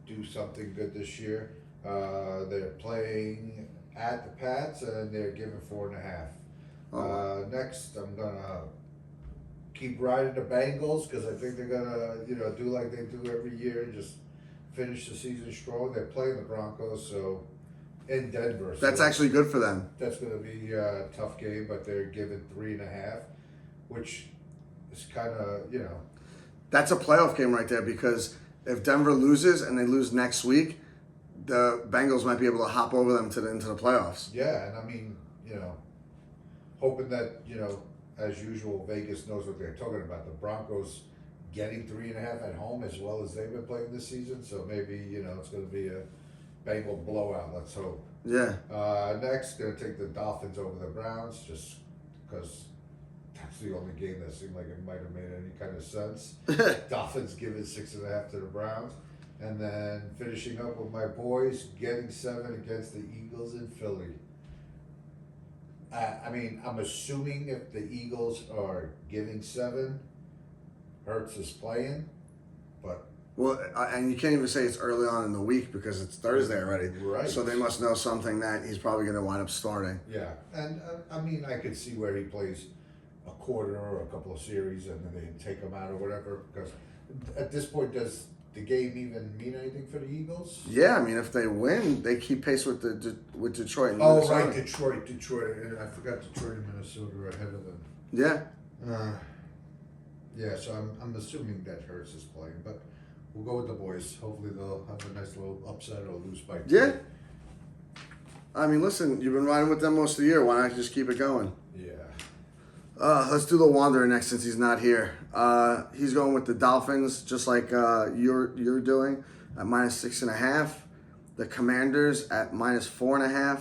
do something good this year. They're playing at the Pats and they're giving 4.5. Oh. Next, I'm gonna keep riding the Bengals because I think they're gonna do like they do every year and just finish the season strong. They're playing the Broncos, so in Denver. So That's actually good for them. that's gonna be a tough game, but they're giving 3.5, which is kind of That's a playoff game right there because if Denver loses and they lose next week, the Bengals might be able to hop over them into the playoffs. Yeah, and I mean, hoping that, as usual, Vegas knows what they're talking about. The Broncos getting 3.5 at home as well as they've been playing this season, so maybe, it's going to be a Bengal blowout, let's hope. Yeah. Next, going to take the Dolphins over the Browns, just because that's the only game that seemed like it might have made any kind of sense. Dolphins giving 6.5 to the Browns. And then finishing up with my boys, getting 7 against the Eagles in Philly. I mean, I'm assuming if the Eagles are giving 7, Hurts is playing, but... Well, and you can't even say it's early on in the week because it's Thursday already. Right. So they must know something that he's probably going to wind up starting. Yeah, and I mean, I could see where he plays a quarter or a couple of series and then they take him out or whatever, because at this point, does the game even mean anything for the Eagles? Yeah, I mean, if they win, they keep pace with Detroit. And Oh, Minnesota. right, Detroit. And I forgot Detroit and Minnesota are ahead of them. Yeah. Yeah, so I'm assuming that Hurts is playing, but we'll go with the boys. Hopefully they'll have a nice little upset or lose by 2. Yeah. I mean, listen, you've been riding with them most of the year. Why not just keep it going? Yeah. Let's do the Wanderer next since he's not here. He's going with the Dolphins, just like you're doing, at -6.5. The Commanders at -4.5.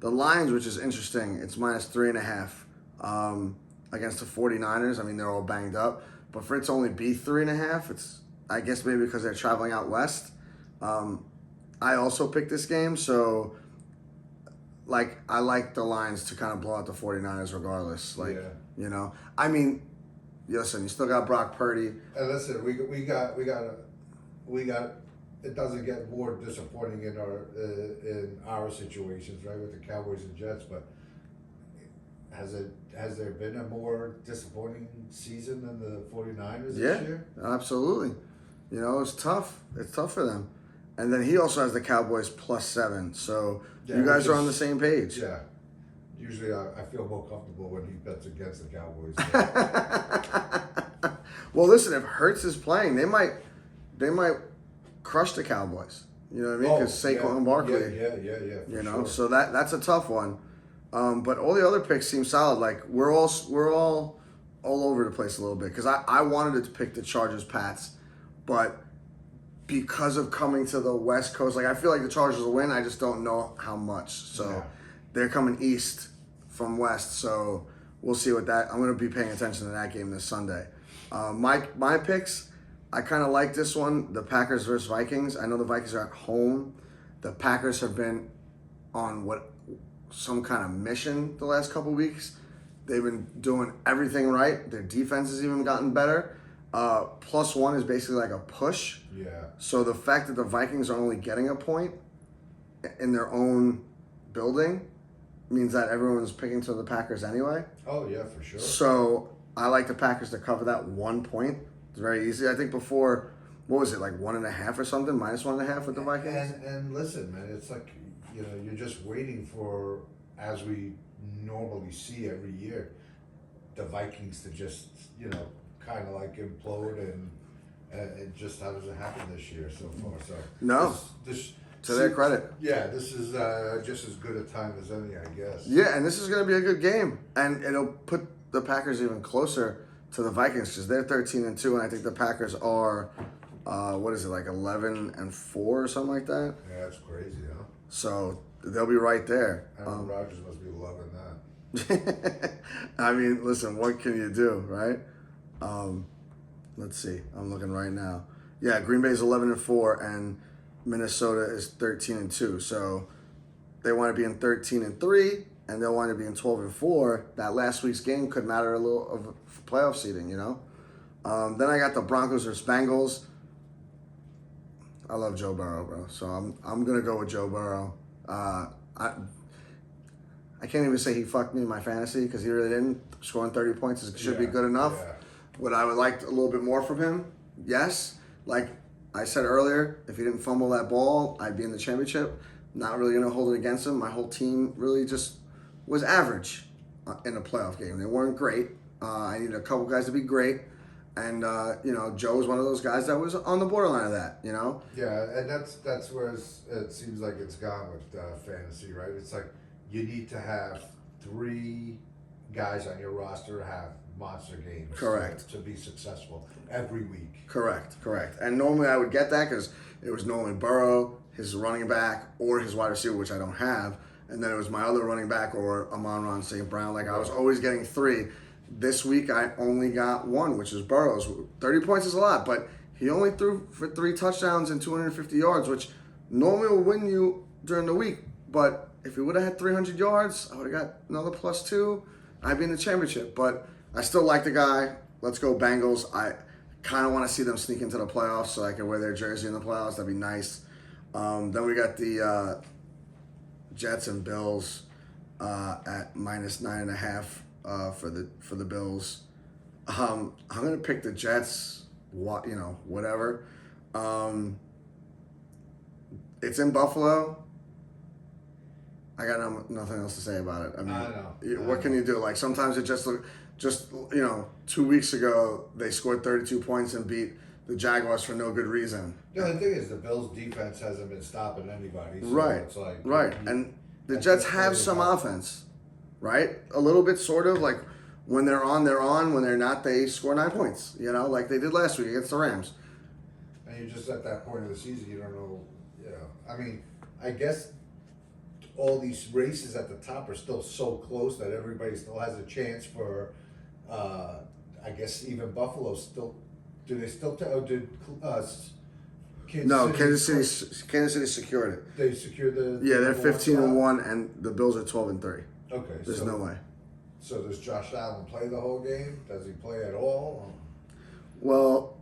The Lions, which is interesting, it's -3.5 against the 49ers. I mean, they're all banged up. But for it to only be 3.5, it's, I guess, maybe because they're traveling out west. I also picked this game, so... I like the Lions to kind of blow out the 49ers regardless. I mean, listen, you still got Brock Purdy. And listen, we got. It doesn't get more disappointing in our situations, right, with the Cowboys and Jets. But has there been a more disappointing season than the 49ers this year? Absolutely. It's tough. It's tough for them. And then he also has the Cowboys +7. So you guys are on the same page. Yeah. Usually I feel more comfortable when he bets against the Cowboys. Well, listen, if Hurts is playing, they might crush the Cowboys. You know what I mean? Because Saquon Barkley. Yeah. So that's a tough one. But all the other picks seem solid. Like we're all over the place a little bit because I wanted to pick the Chargers Pats, but because of coming to the West Coast, I feel like the Chargers will win. I just don't know how much. So they're coming east from west. So we'll see what that. I'm going to be paying attention to that game this Sunday. My picks, I kind of like this one. The Packers versus Vikings. I know the Vikings are at home. The Packers have been on some kind of mission the last couple weeks. They've been doing everything right. Their defense has even gotten better. +1 is basically like a push. Yeah. So the fact that the Vikings are only getting a point in their own building means that everyone's picking to the Packers anyway. Oh, yeah, for sure. So I like the Packers to cover that 1 point. It's very easy. I think before, what was it, 1.5 or something? -1.5 with the Vikings? And listen, man, it's like, you're just waiting for, as we normally see every year, the Vikings to just, kind of implode and and it just hasn't happened this year so far. So No. this To their credit. Yeah, this is just as good a time as any, I guess. Yeah, and this is going to be a good game, and it'll put the Packers even closer to the Vikings because they're 13-2, and I think the Packers are, what is it, like 11-4 or something like that. Yeah, that's crazy, huh? So they'll be right there. Aaron Rodgers must be loving that. I mean, listen, what can you do, right? Let's see. I'm looking right now. Yeah, Green Bay's 11-4, and Minnesota is 13-2. So they want to be in 13-3, and they'll want to be in 12-4. That last week's game could matter a little of playoff seeding, you know. Then I got the Broncos versus Bengals. I love Joe Burrow, bro. So I'm gonna go with Joe Burrow. I can't even say he fucked me in my fantasy because he really didn't. Scoring 30 points should be good enough. Yeah. Would I would like a little bit more from him? Yes. Like I said earlier, if he didn't fumble that ball, I'd be in the championship. Not really gonna hold it against him. My whole team really just was average in a playoff game. They weren't great. I needed a couple guys to be great. And, Joe was one of those guys that was on the borderline of that, you know? Yeah, and that's where it seems like it's gone with fantasy, right? It's like you need to have 3 guys on your roster have monster games. Correct. To be successful every week. Correct. And normally I would get that because it was normally Burrow, his running back, or his wide receiver, which I don't have. And then it was my other running back or Amon-Ra St. Brown. Like I was always getting 3. This week, I only got 1, which is Burrow's. 30 points is a lot, but he only threw for 3 touchdowns and 250 yards, which normally will win you during the week. But if he would have had 300 yards, I would have got another +2. I'd be in the championship. But I still like the guy. Let's go Bengals. I kind of want to see them sneak into the playoffs so I can wear their jersey in the playoffs. That'd be nice. Then we got the Jets and Bills at -9.5. For the Bills. I'm gonna pick the Jets. Whatever. It's in Buffalo. I got nothing else to say about it. I mean, what can you do? Like sometimes it just 2 weeks ago they scored 32 points and beat the Jaguars for no good reason. Yeah, the thing is the Bills' defense hasn't been stopping anybody. So Right. It's like And the Jets have some offense. Right? A little bit, sort of. Like, when they're on, they're on. When they're not, they score 9 points. You know, like they did last week against the Rams. And you're just at that point of the season, you don't know, I mean, I guess all these races at the top are still so close that everybody still has a chance for, I guess, even Buffalo still, do they still, Kansas City secured it. They secured the... Yeah, they're 15-1, and the Bills are 12-3. Okay. There's no way. So does Josh Allen play the whole game? Does he play at all? Well,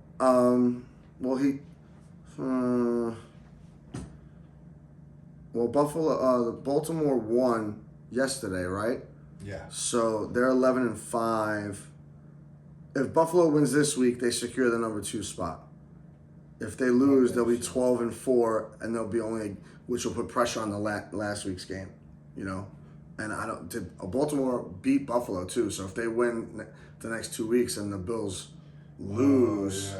Baltimore won yesterday, right? Yeah. So they're 11-5. If Buffalo wins this week, they secure the number 2 spot. If they lose, they'll be 12-4, and they'll be which will put pressure on the last week's game, you know. And Baltimore beat Buffalo too. So if they win the next 2 weeks and the Bills lose,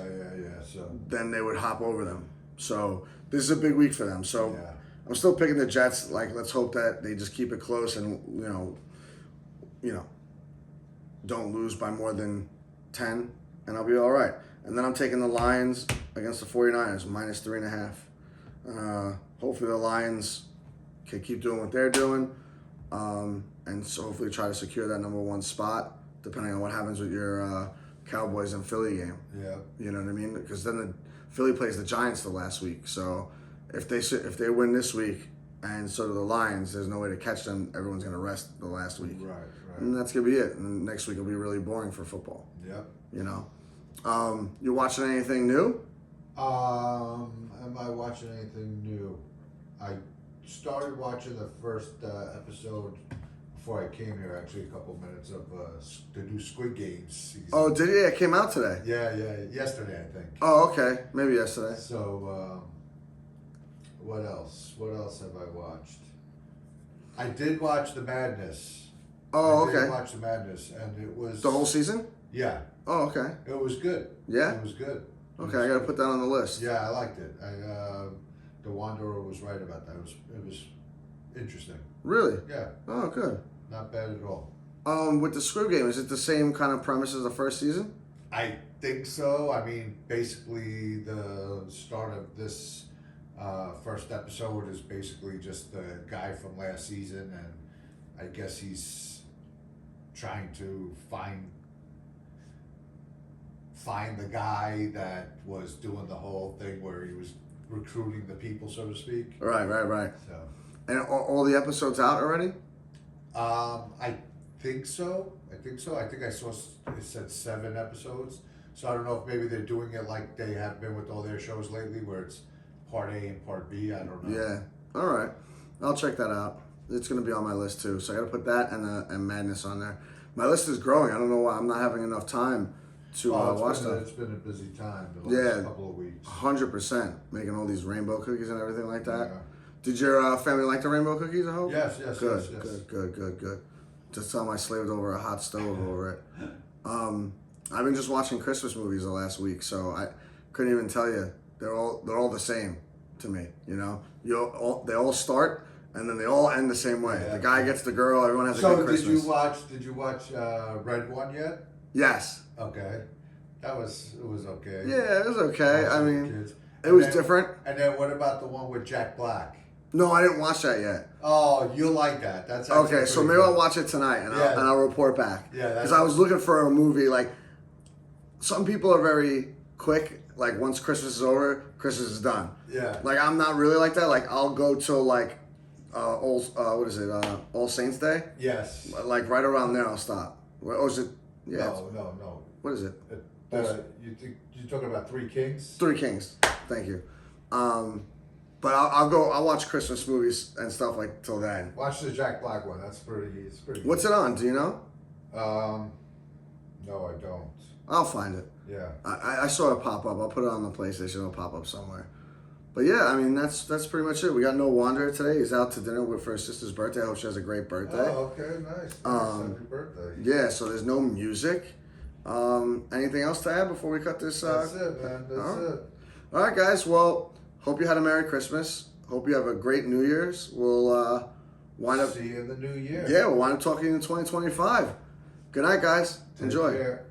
So then they would hop over them. So this is a big week for them. So yeah. I'm still picking the Jets. Like, let's hope that they just keep it close and don't lose by more than 10, and I'll be all right. And then I'm taking the Lions against the 49ers, -3.5. Hopefully the Lions can keep doing what they're doing. And so hopefully try to secure that number 1 spot, depending on what happens with your Cowboys and Philly game. Yeah. You know what I mean? Because then Philly plays the Giants the last week. So if they win this week, and so do the Lions, there's no way to catch them. Everyone's going to rest the last week. Right. And that's going to be it. And next week will be really boring for football. Yep. You know? You watching anything new? Am I watching anything new? I started watching the first episode before I came here, actually, a couple minutes of the new Squid Games season. Oh, did it? It came out today. Yeah, yesterday, I think. Oh, okay. Maybe yesterday. So, what else? What else have I watched? I did watch The Madness. Oh, okay. I did watch The Madness, and it was... The whole season? Yeah. Oh, okay. It was good. Yeah? It was good. Okay, I got to put that on the list. Yeah, I liked it. The Wanderer was right about that. It was interesting. Really? Yeah. Oh, good. Not bad at all. With the Squid Game, is it the same kind of premise as the first season? I think so. I mean, basically, the start of this first episode is basically just the guy from last season, and I guess he's trying to find the guy that was doing the whole thing where he was recruiting the people, so to speak. Right. So, And are all the episodes out already? I think so. I think I saw it said 7 episodes. So I don't know if maybe they're doing it like they have been with all their shows lately, where it's part A and part B. I don't know. Yeah. All right. I'll check that out. It's going to be on my list too. So I got to put that and Madness on there. My list is growing. I don't know why I'm not having enough time to watch them. It's been a busy time the last couple of weeks. 100%. Making all these rainbow cookies and everything like that. Yeah. Did your family like the rainbow cookies, I hope? Yes. Good. Just tell them I slaved over a hot stove over it. I've been just watching Christmas movies the last week, so I couldn't even tell you. They're all the same to me. You know, they all start and then they all end the same way. Yeah. The guy gets the girl. Everyone has a good Christmas. Did you watch Red One yet? Yes. Okay, it was okay. Yeah, it was okay. I mean, kids. it was different. And then what about the one with Jack Black? No, I didn't watch that yet. Oh, you'll like that. That's okay. So maybe I'll watch it tonight and I'll report back. Yeah, because I was looking for a movie like. Some people are very quick. Like once Christmas is over, Christmas is done. Yeah. Like I'm not really like that. Like I'll go till like All Saints Day. Yes. Like right around there, I'll stop. Or is it? Yeah. No. What is it? You're talking about Three Kings? Three Kings. Thank you. But I'll watch Christmas movies and stuff like till then. Watch the Jack Black one. It's pretty good. What's it on? Do you know? No, I don't. I'll find it. Yeah. I saw it pop up. I'll put it on the PlayStation. It'll pop up somewhere. But yeah, I mean that's pretty much it. We got no Wanderer today. He's out to dinner for his sister's birthday. I hope she has a great birthday. Oh, okay, nice. Happy birthday. Yeah. So there's no music. Anything else to add before we cut this? That's it, man. That's it. All right, guys. Well, hope you had a Merry Christmas. Hope you have a great New Year's. We'll wind up. See you in the new year. Yeah, we'll wind up talking in 2025. Good night, guys. Take Enjoy. care.